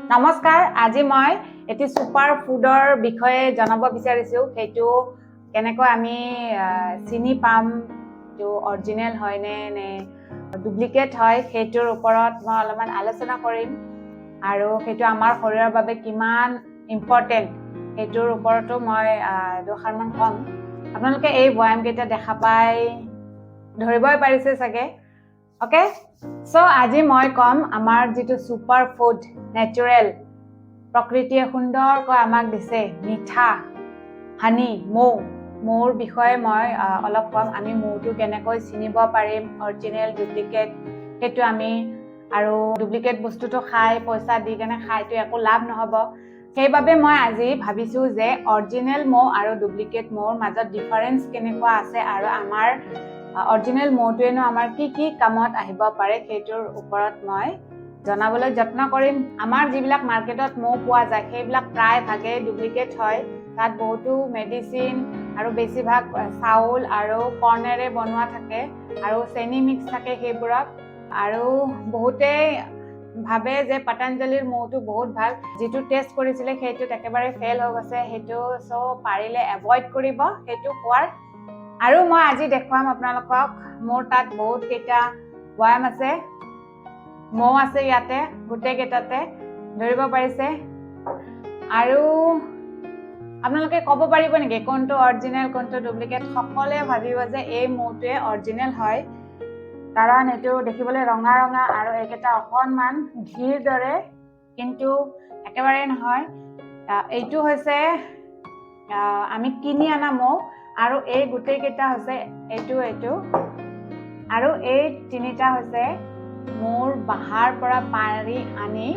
নমস্কাৰ, আজি মই এটি সুপাৰ ফুডৰ বিষয়ে জনাব বিচাৰিছোঁ। সেইটো কেনেকৈ আমি চিনি পাম, এইটো অৰিজিনেল হয়নে নে ডুপ্লিকেট হয়, সেইটোৰ ওপৰত মই অলপমান আলোচনা কৰিম। আৰু সেইটো আমাৰ শৰীৰৰ বাবে কিমান ইম্পৰ্টেণ্ট সেইটোৰ ওপৰতো মই দুষাৰমান ক'ম। আপোনালোকে এই বয়ামকেইটা দেখা পাই ধৰিবই পাৰিছে চাগে। অ'কে, চ' আজি মই ক'ম আমাৰ যিটো ছুপাৰ ফুড নেচাৰেল, প্ৰকৃতিয়ে সুন্দৰকৈ আমাক দিছে মিঠা হানি মৌৰ বিষয়ে মই অলপ ক'ম। আমি মৌটো কেনেকৈ চিনিব পাৰিম, অৰিজিনেল ডুপ্লিকেট সেইটো আমি, আৰু ডুপ্লিকেট বস্তুটো খাই পইচা দি কেনে খাইতো একো লাভ নহ'ব। সেইবাবে মই আজি ভাবিছোঁ যে অৰিজিনেল মৌ আৰু ডুপ্লিকেট মৌৰ মাজত ডিফাৰেঞ্চ কেনেকুৱা আছে, আৰু আমাৰ অৰিজিনেল মৌটোৱেনো আমাৰ কি কি কামত আহিব পাৰে সেইটোৰ ওপৰত মই জনাবলৈ যত্ন কৰিম। আমাৰ যিবিলাক মাৰ্কেটত মৌ পোৱা যায় সেইবিলাক প্ৰায় ভাগে ডুপ্লিকেট হয়। তাত বহুতো মেডিচিন আৰু বেছিভাগ চাউল আৰু কৰ্ণেৰে বনোৱা থাকে আৰু চেনি মিক্স থাকে সেইবোৰত। আৰু বহুতেই ভাবে যে পতঞ্জলিৰ মৌটো বহুত ভাল, যিটো টেষ্ট কৰিছিলে সেইটোত একেবাৰে ফেইল হৈ গৈছে। সেইটো পাৰিলে এভইড কৰিব সেইটো খোৱাৰ। আৰু মই আজি দেখুৱাম আপোনালোকক, মোৰ তাত বহুত কেইটা বয়াম আছে, মৌ আছে ইয়াতে গোটেই কেইটাতে, ধৰিব পাৰিছে। আৰু আপোনালোকে ক'ব পাৰিব নেকি কোনটো অৰিজিনেল কোনটো ডুপ্লিকেট? সকলোৱে ভাবিব যে এই মৌটোৱে অৰিজিনেল হয়, কাৰণ এইটো দেখিবলৈ ৰঙা ৰঙা আৰু এইকেইটা অকণমান ঘিৰ দৰে, কিন্তু একেবাৰে নহয়। এইটো হৈছে আমি কিনি অনা মৌ, আৰু এই গোটেইকেইটা হৈছে এইটো আৰু এই তিনিটা হৈছে মোৰ বাহাৰ পৰা পাৰি আনি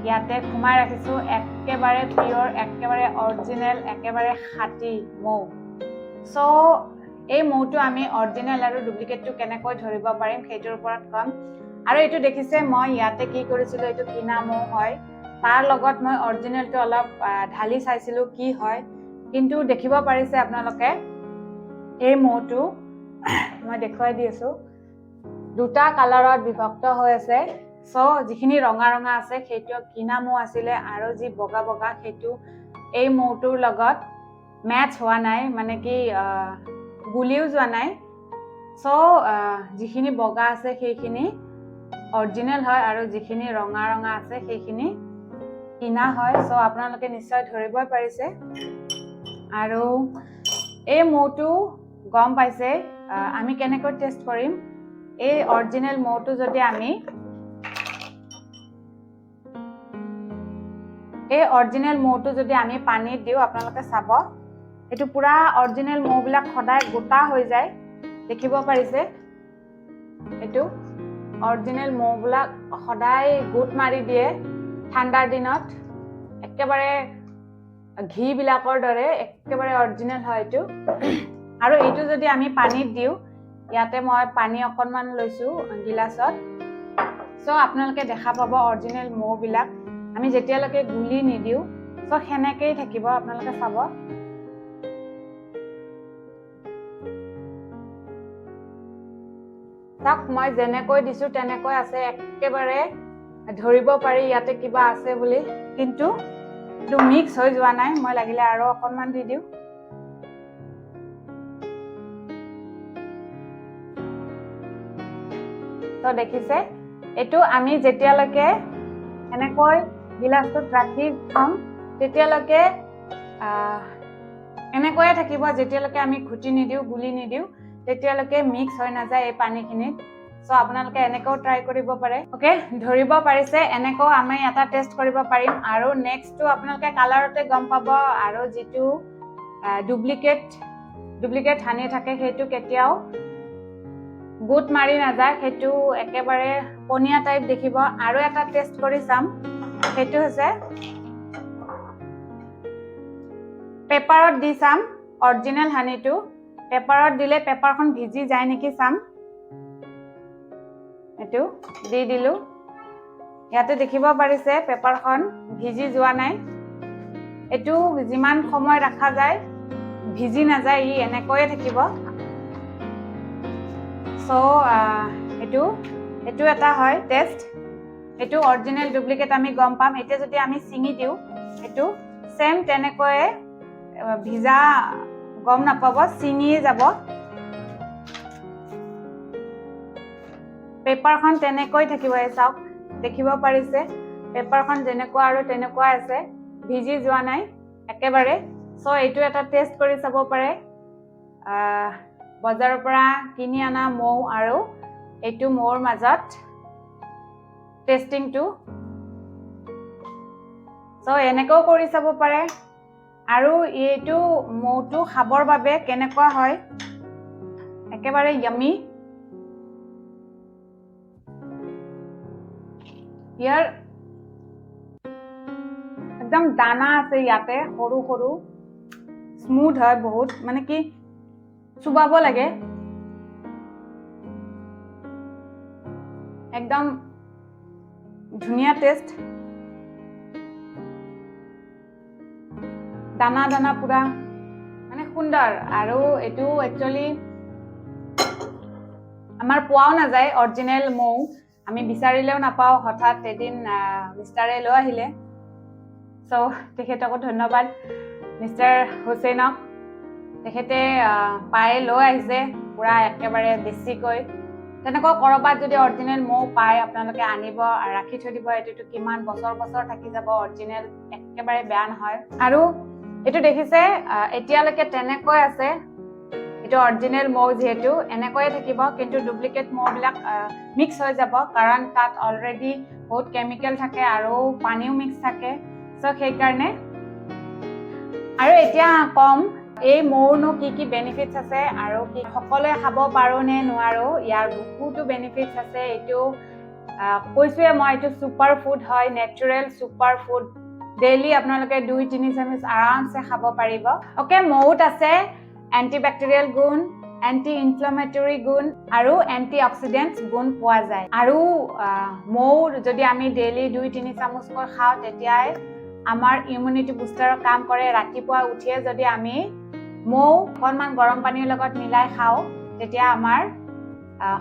ইয়াতে সোমাই ৰাখিছোঁ। একেবাৰে পিয়ৰ, একেবাৰে অৰিজিনেল, একেবাৰে খাঁটি মৌ। চ' এই মৌটো আমি অৰিজিনেল আৰু ডুপ্লিকেটটো কেনেকৈ ধৰিব পাৰিম সেইটোৰ ওপৰত ক'ম। আৰু এইটো দেখিছে মই ইয়াতে কি কৰিছিলোঁ, এইটো কিনা মৌ হয়, তাৰ লগত মই অৰিজিনেলটো অলপ ঢালি চাইছিলোঁ কি হয়, কিন্তু দেখিব পাৰিছে আপোনালোকে এই মৌটো মই দেখুৱাই দি আছোঁ, দুটা কালাৰত বিভক্ত হৈ আছে। চ' যিখিনি ৰঙা ৰঙা আছে সেইটো কিনা মৌ আছিলে, আৰু যি বগা বগা সেইটো এই মৌটোৰ লগত মেটচ হোৱা নাই, মানে কি গুলিও যোৱা নাই। চ' যিখিনি বগা আছে সেইখিনি অৰিজিনেল হয়, আৰু যিখিনি ৰঙা ৰঙা আছে সেইখিনি কিনা হয়। চ' আপোনালোকে নিশ্চয় ধৰিবই পাৰিছে। আৰু এই মৌটো গম পাইছে আমি কেনেকৈ টেষ্ট কৰিম। এই অৰিজিনেল মৌটো যদি আমি পানীত দিওঁ, আপোনালোকে চাব এইটো পুৰা অৰিজিনেল মৌবিলাক সদায় গোটা হৈ যায়, দেখিব পাৰিছে। এইটো অৰিজিনেল মৌবিলাক সদায় গোট মাৰি দিয়ে ঠাণ্ডাৰ দিনত, একেবাৰে ঘিবিলাকৰ দৰে একেবাৰে অৰিজিনেল হয় এইটো। আৰু এইটো যদি আমি পানীত দিওঁ, ইয়াতে মই পানী অকণমান লৈছোঁ গিলাচত, চ' আপোনালোকে দেখা পাব অৰিজিনেল মৌবিলাক আমি যেতিয়ালৈকে গুলি নিদিওঁ চ' সেনেকেই থাকিব। আপোনালোকে চাব তাক মই যেনেকৈ দিছোঁ তেনেকৈ আছে, একেবাৰে ধৰিব পাৰি ইয়াতে কিবা আছে বুলি, কিন্তু এইটো মিক্স হৈ যোৱা নাই। মই লাগিলে আৰু অকণমান দি দিওঁ। তো দেখিছে, এইটো আমি যেতিয়ালৈকে এনেকৈ গিলাচটোত ৰাখি থম তেতিয়ালৈকে এনেকৈয়ে থাকিব, যেতিয়ালৈকে আমি ঘুটি নিদিওঁ, গুলি নিদিওঁ, তেতিয়ালৈকে মিক্স হৈ নাযায় এই পানীখিনিত। চ' আপোনালোকে এনেকৈও ট্ৰাই কৰিব পাৰে। অ'কে, ধৰিব পাৰিছে, এনেকৈও আমি এটা টেষ্ট কৰিব পাৰিম। আৰু নেক্সটটো আপোনালোকে কালাৰতে গম পাব, আৰু যিটো ডুপ্লিকেট হানি থাকে সেইটো কেতিয়াও গোট মাৰি নাযায়, সেইটো একেবাৰে পনীয়া টাইপ দেখিব। আৰু এটা টেষ্ট কৰি চাম, সেইটো হৈছে পেপাৰত দি চাম। অৰিজিনেল হানিটো পেপাৰত দিলে পেপাৰখন ভিজি যায় নেকি চাম। এইটো দি দিলোঁ, ইয়াতে দেখিব পাৰিছে পেপাৰখন ভিজি যোৱা নাই। এইটো যিমান সময় ৰখা যায় ভিজি নাযায়, ই এনেকৈয়ে থাকিব। চ' এইটো এটা হয় টেষ্ট। এইটো অৰিজিনেল ডুপ্লিকেট আমি গম পাম এতিয়া যদি আমি ছিঙি দিওঁ এইটো সেম তেনেকৈ ভিজা গম নাপাব ছিঙিয়ে যাব পেপাৰখন তেনেকৈ থাকিব চাওক দেখিব পাৰিছে পেপাৰখন যেনেকুৱা আৰু তেনেকুৱা আছে ভিজি যোৱা নাই একেবাৰে সো এইটো এটা টেষ্ট কৰি চাব পাৰে বজাৰৰ পৰা কিনি আনা মৌ আৰু এইটো মৌৰ মাজত টেষ্টিংটো সো এনেকৈ কৰি চাব পাৰে আৰু এইটো মৌটো খাবৰ বাবে কেনেকুৱা হয় একেবাৰে ইয়ামি ইয়াৰ একদম দানা আছে ইয়াতে সৰু সৰু স্মুথ হয় বহুত মানে কি চুবাব লাগে একদম ধুনীয়া টেষ্ট দানা দানা পুৰা মানে সুন্দৰ আৰু এইটো একচুয়ালি আমাৰ পোৱাও নাযায় অৰিজিনেল মৌ আমি বিচাৰিলেও নাপাও হঠাৎ এদিন মিষ্টাৰে লৈ আহিলে সো তেখেতকো ধন্যবাদ মিষ্টাৰ হুছেইনক তেখেতে পাই লৈ আহিছে পুৰা একেবাৰে বেছিকৈ তেনেকৈ কৰবাত যদি অৰিজিনেল মৌ পায় আপোনালোকে আনিব ৰাখি থৈ দিব এইটো কিমান বছৰ বছৰ থাকি যাব অৰিজিনেল একেবাৰে বেয়া নহয় আৰু এইটো দেখিছে এতিয়ালৈকে তেনেকৈ আছে এইটো অৰিজিনেল মৌ যেহেতু এনেকৈয়ে থাকিব কিন্তু ডুপ্লিকেট মৌবিলাক মিক্স হৈ যাব কাৰণ তাত অলৰেডি বহুত কেমিকেল থাকে আৰু পানীও মিক্স থাকে সো সেইকাৰণে আৰু এতিয়া কম এই মৌৰনো কি বেনিফিটছ আছে আৰু কি সকলোৱে খাব পাৰো নে নোৱাৰো ইয়াৰ বহুতো বেনিফিটছ আছে এইটো কৈছোৱে মই এইটো সুপাৰ ফুড হয় নেচাৰেল সুপাৰ ফুড ডেইলি আপোনালোকে 2-3 চামুচ আৰামছে খাব পাৰিব ওকে মৌত আছে এন্টিবেক্টেৰিয়েল গুণ এন্টি ইনফ্লামেটৰি গুণ আৰু এন্টি অক্সিডেন্টছ গুণ পোৱা যায় আৰু মৌ যদি আমি ডেইলি 2-3 চামুচকৈ খাওঁ তেতিয়াই আমাৰ ইমিউনিটি বুষ্টাৰৰ কাম কৰে ৰাতিপুৱা উঠিয়ে যদি আমি মৌ অকণমান গৰম পানীৰ লগত মিলাই খাওঁ তেতিয়া আমাৰ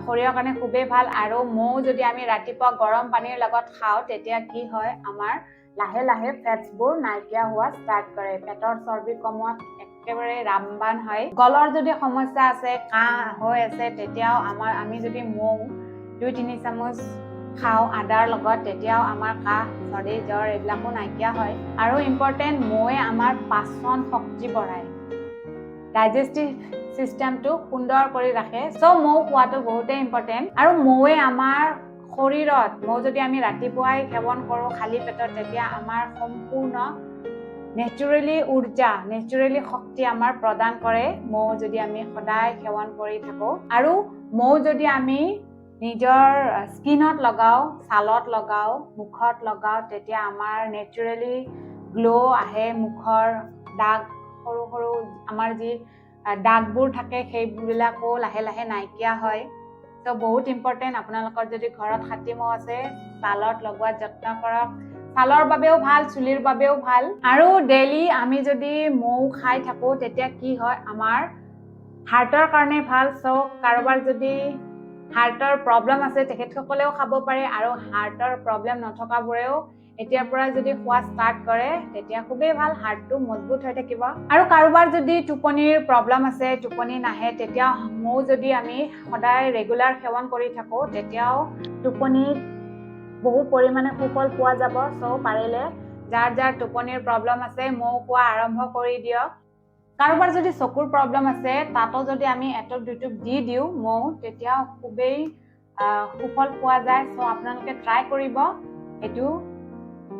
শৰীৰৰ কাৰণে খুবেই ভাল আৰু মৌ যদি আমি ৰাতিপুৱা গৰম পানীৰ লগত খাওঁ তেতিয়া কি হয় আমাৰ লাহে লাহে ফেটছবোৰ নাইকিয়া হোৱা ষ্টাৰ্ট কৰে পেটৰ চৰ্বি কমোৱাত একেবাৰে ৰামবান হয় গলৰ যদি সমস্যা আছে কাহ হৈ আছে তেতিয়াও আমি যদি মৌ 2-3 চামুচ খাওঁ আদাৰ লগত তেতিয়াও আমাৰ কাহ চৰ্দি জ্বৰ এইবিলাকো নাইকিয়া হয় আৰু ইম্পৰ্টেণ্ট মৌৱে আমাৰ পাচন শক্তি বঢ়ায় ডাইজেষ্টিভ সিস্টেমটো সুন্দৰ কৰি ৰাখে সো মৌ খোৱাটো বহুতেই ইম্পৰ্টেণ্ট আৰু মৌৱে আমাৰ শৰীৰত মৌ যদি আমি ৰাতিপুৱাই সেৱন কৰোঁ খালী পেটত তেতিয়া আমাৰ সম্পূৰ্ণ নেচাৰেলি ঊৰ্জা নেচাৰেলি শক্তি আমাৰ প্ৰদান কৰে মৌ যদি আমি সদায় সেৱন কৰি থাকো আৰু মৌ যদি আমি নিজৰ স্কিনত লগাও ছালত লগাও মুখত লগাও তেতিয়া আমাৰ নেচাৰেলি গ্লো আহে মুখৰ দাগ সৰু সৰু আমাৰ যি দাগবোৰ থাকে সেইবিলাকো লাহে লাহে নাইকিয়া হয় তো বহুত ইম্পৰ্টেণ্ট আপোনালোকৰ যদি ঘৰত খাটি মৌ আছে ছালত লগোৱাৰ যত্ন কৰক ছালৰ বাবেও ভাল চুলিৰ বাবেও ভাল আৰু ডেইলি আমি যদি মৌ খাই থাকো তেতিয়া কি হয় আমাৰ হাৰ্টৰ কাৰণে ভাল সো কাৰোবাৰ যদি হাৰ্টৰ প্ৰব্লেম আছে তেখেতসকলেও খাব পাৰে আৰু হাৰ্টৰ প্ৰব্লেম নথকাবোৰেও এতিয়াৰ পৰা যদি খোৱা ষ্টাৰ্ট কৰে তেতিয়া খুবেই ভাল হাৰ্টটো মজবুত হৈ থাকিব আৰু কাৰোবাৰ যদি টোপনিৰ প্ৰব্লেম আছে টোপনি নাহে তেতিয়া মৌ যদি আমি সদায় ৰেগুলাৰ সেৱন কৰি থাকো তেতিয়াও টোপনিত বহু পৰিমাণে সুফল পোৱা যাব সো পাৰিলে যাৰ টোপনিৰ প্ৰব্লেম আছে মৌ খোৱা আৰম্ভ কৰি দিয়ক কাৰোবাৰ যদি চকুৰ প্ৰব্লেম আছে তাতো যদি আমি এটক দুটক দি দিওঁ মৌ তেতিয়া খুবেই সুফল পোৱা যায় সো আপোনালোকে ট্ৰাই কৰিব এইটো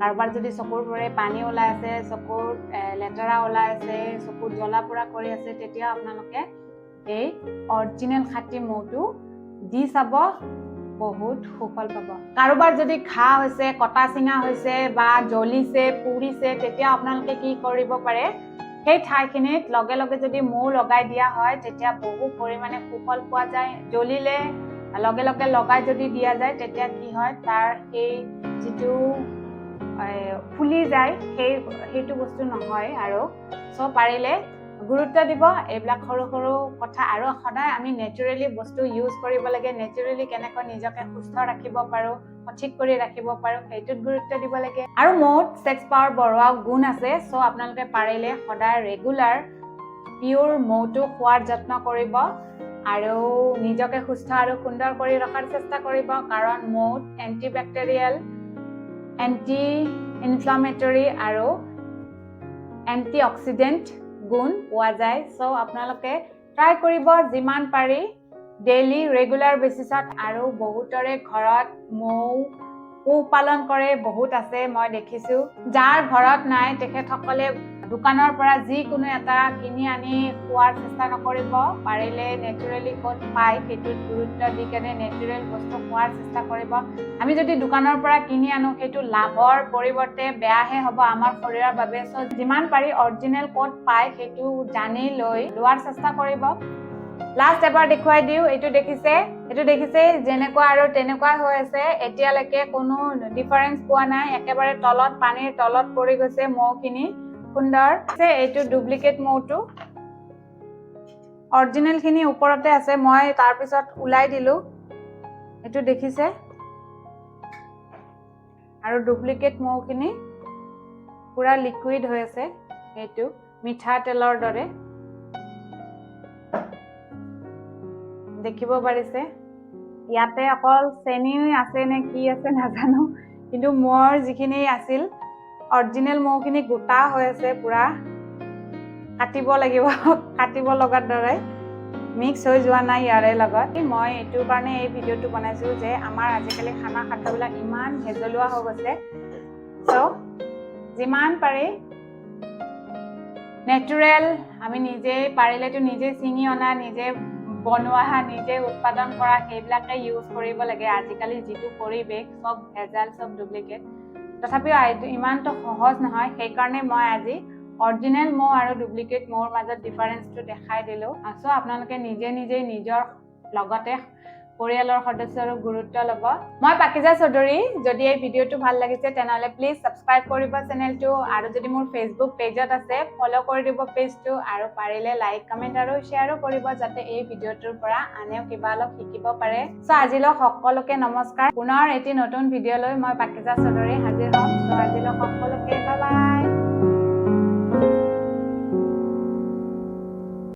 কাৰোবাৰ যদি চকুৰ পৰা পানী ওলাই আছে চকুৰ লেতেৰা ওলাই আছে চকুৰ জ্বলা পোৰা কৰি আছে তেতিয়া আপোনালোকে এই অৰিজিনেল খাটি মৌটো দি চাব বহুত সুফল পাব কাৰোবাৰ যদি ঘাঁ হৈছে কটা চিঙা হৈছে বা জ্বলিছে পুৰিছে তেতিয়া আপোনালোকে কি কৰিব পাৰে সেই ঠাইখিনিত লগে লগে যদি মৌ লগাই দিয়া হয় তেতিয়া বহু পৰিমাণে সুফল পোৱা যায় জ্বলিলে লগে লগে লগাই যদি দিয়া যায় তেতিয়া কি হয় তাৰ সেই যিটো ফুলি যায় সেইটো বস্তু নহয় আৰু সো পাৰিলে গুৰুত্ব দিব এইবিলাক সৰু সৰু কথা আৰু সদায় আমি নেচাৰেলি বস্তু ইউজ কৰিব লাগে নেচাৰেলি কেনেকৈ নিজকে সুস্থ ৰাখিব পাৰো সঠিক কৰি ৰাখিব পাৰো সেইটোত গুৰুত্ব দিব লাগে আৰু মৌত সেক্স পাৱাৰ বঢ়োৱা গুণ আছে সো আপোনালোকে পাৰিলে সদায় ৰেগুলাৰ পিওৰ মৌটো খোৱাৰ যত্ন কৰিব আৰু নিজকে সুস্থ আৰু সুন্দৰ কৰি ৰখাৰ চেষ্টা কৰিব কাৰণ মৌত এন্টিবেক্টেৰিয়েল এন্টি ইনফ্লামেটৰি আৰু এন্টিঅক্সিডেন্ট গুণ পোৱা যায় সো আপোনালোকে ট্ৰাই কৰিব যিমান পাৰি ডেইলি ৰেগুলাৰ বেচিছত আৰু বহুতৰে ঘৰত মৌ পোহপালন কৰে বহুত আছে মই দেখিছো যাৰ ঘৰত নাই তেখেতসকলে দোকানৰ পৰা যিকোনো এটা কিনি আনি খোৱাৰ চেষ্টা নকৰিব পাৰিলে নেচাৰেলি ক'ত পায় সেইটোত গুৰুত্ব দি কেনে নেচাৰেল বস্তু খোৱাৰ চেষ্টা কৰিব আমি যদি দোকানৰ পৰা কিনি আনো সেইটো লাভৰ পৰিৱৰ্তে বেয়াহে হ'ব আমাৰ শৰীৰৰ বাবে সো যিমান পাৰি অৰিজিনেল ক'ত পায় সেইটো জানি লৈ লোৱাৰ চেষ্টা কৰিব লাষ্ট এবাৰ দেখুৱাই দিও এইটো দেখিছে যেনেকুৱা আৰু তেনেকুৱা হৈ আছে এতিয়ালৈকে কোনো ডিফাৰেন্স পোৱা নাই একেবাৰে তলত পানীৰ তলত পৰি গৈছে মৌখিনি সুন্দৰ এইটো ডুপ্লিকেট মৌটো অৰিজিনেল খিনি ওপৰতে আছে মই তাৰ পিছত উলাই দিলো এইটো দেখিছে আৰু ডুপ্লিকেট মৌখিনি পুৰা লিকুইড হৈ আছে এইটো মিঠা তেলৰ দৰে দেখিব পাৰিছে ইয়াতে অকল চেনি আছে নে কি আছে নাজানো কিন্তু মোৰ যিখিনি আছিল অৰিজিনেল মৌখিনি গোটা হৈ আছে পুৰা কাটিব লগাৰ দৰে মিক্স হৈ যোৱা নাই ইয়াৰে লগত মই এইটো কাৰণে এই ভিডিঅ'টো বনাইছো যে আমাৰ আজিকালি খাদ্যবিলাক ইমান ভেজলোৱা হৈ গৈছে সো যিমান পাৰি নেচাৰেল আমি নিজে পাৰিলেতো নিজে চিঙি অনা নিজে বনোৱা নিজে উৎপাদন কৰা সেইবিলাকে ইউজ কৰিব লাগে আজিকালি যিটো পৰিৱেশ সব ভেজাল সব ডুপ্লিকেট তথাপিও ইমানটো সহজ নহয় সেইকাৰণে মই আজি অৰিজিনেল মৌ আৰু ডুপ্লিকেট মৌৰ মাজত ডিফাৰেন্সটো দেখাই দিলো সো আপোনালোকে নিজে নিজৰ লগতে পৰিয়ালৰ সদস্যৰো গুৰুত্ব ল'ব মই পাকিজা চৌধুৰী যদি এই ভিডিঅ'টো ভাল লাগিছে তেনেহলে প্লিজ সাবস্ক্ৰাইব কৰিব চেনেলটো আৰু যদি মোৰ ফেসবুক পেজত আছে ফলো কৰি দিব পেজটো আৰু পাৰিলে লাইক কমেন্ট আৰু শেয়াৰো কৰিব যাতে এই ভিডিঅ'টোৰ পৰা আনেও কিবা অলপ শিকিব পাৰে সো আজিলৈ সকলোকে নমস্কাৰ পুনৰ এটি নতুন ভিডিঅ' লৈ মই পাকিজা চৌধুৰী হাজিৰ হ'ম সো আজিলৈ সকলোকে বাই বাই